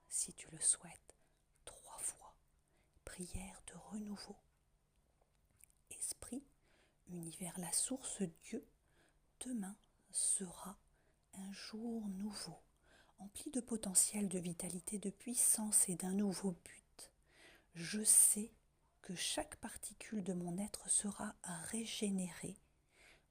si tu le souhaites, 3 fois. Prière de renouveau. Esprit, univers, la source, Dieu, demain sera un jour nouveau, empli de potentiel, de vitalité, de puissance et d'un nouveau but. Je sais que chaque particule de mon être sera régénérée.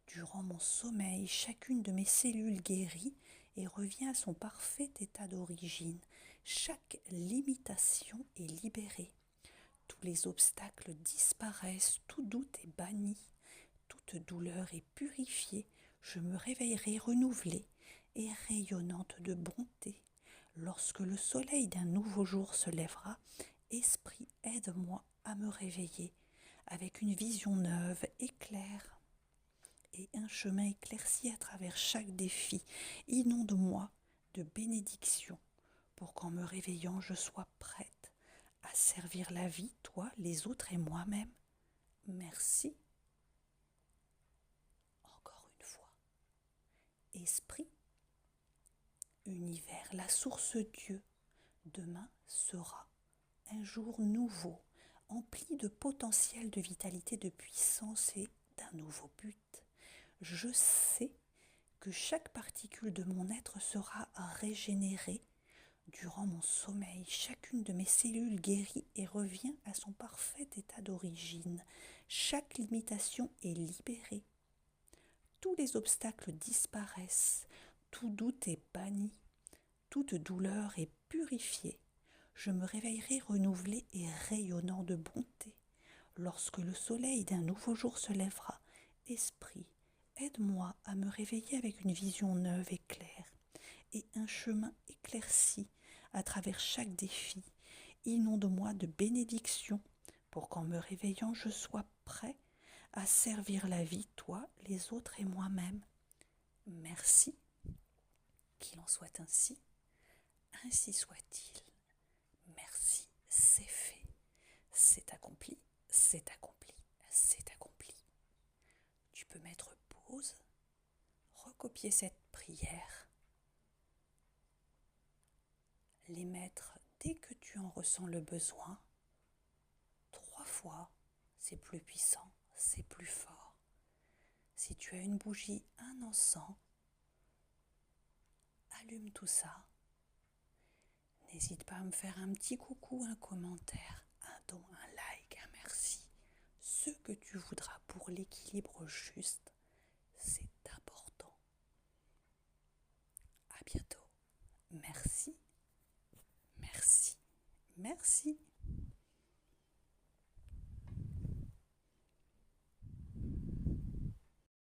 Durant mon sommeil, chacune de mes cellules guérit et revient à son parfait état d'origine. Chaque limitation est libérée. Tous les obstacles disparaissent, tout doute est banni, toute douleur est purifiée. Je me réveillerai renouvelée et rayonnante de bonté. Lorsque le soleil d'un nouveau jour se lèvera, Esprit, aide-moi à me réveiller avec une vision neuve et claire et un chemin éclairci à travers chaque défi. Inonde-moi de bénédictions pour qu'en me réveillant, je sois prête à servir la vie, toi, les autres et moi-même. Merci. Encore une fois. Esprit, univers, la source Dieu, demain sera un jour nouveau, empli de potentiel, de vitalité, de puissance et d'un nouveau but. Je sais que chaque particule de mon être sera régénérée. Durant mon sommeil, chacune de mes cellules guérit et revient à son parfait état d'origine. Chaque limitation est libérée. Tous les obstacles disparaissent. Tout doute est banni. Toute douleur est purifiée. Je me réveillerai renouvelé et rayonnant de bonté. Lorsque le soleil d'un nouveau jour se lèvera, Esprit, aide-moi à me réveiller avec une vision neuve et claire et un chemin éclairci à travers chaque défi. Inonde-moi de bénédictions pour qu'en me réveillant, je sois prêt à servir la vie, toi, les autres et moi-même. Merci. Qu'il en soit ainsi. Ainsi soit-il. Merci, c'est fait. C'est accompli, c'est accompli, c'est accompli. Tu peux mettre pause, recopier cette prière, les mettre dès que tu en ressens le besoin. 3 fois, c'est plus puissant, c'est plus fort. Si tu as une bougie, un encens, allume tout ça. N'hésite pas à me faire un petit coucou, un commentaire, un don, un like, un merci. Ce que tu voudras pour l'équilibre juste, c'est important. À bientôt. Merci, merci, merci.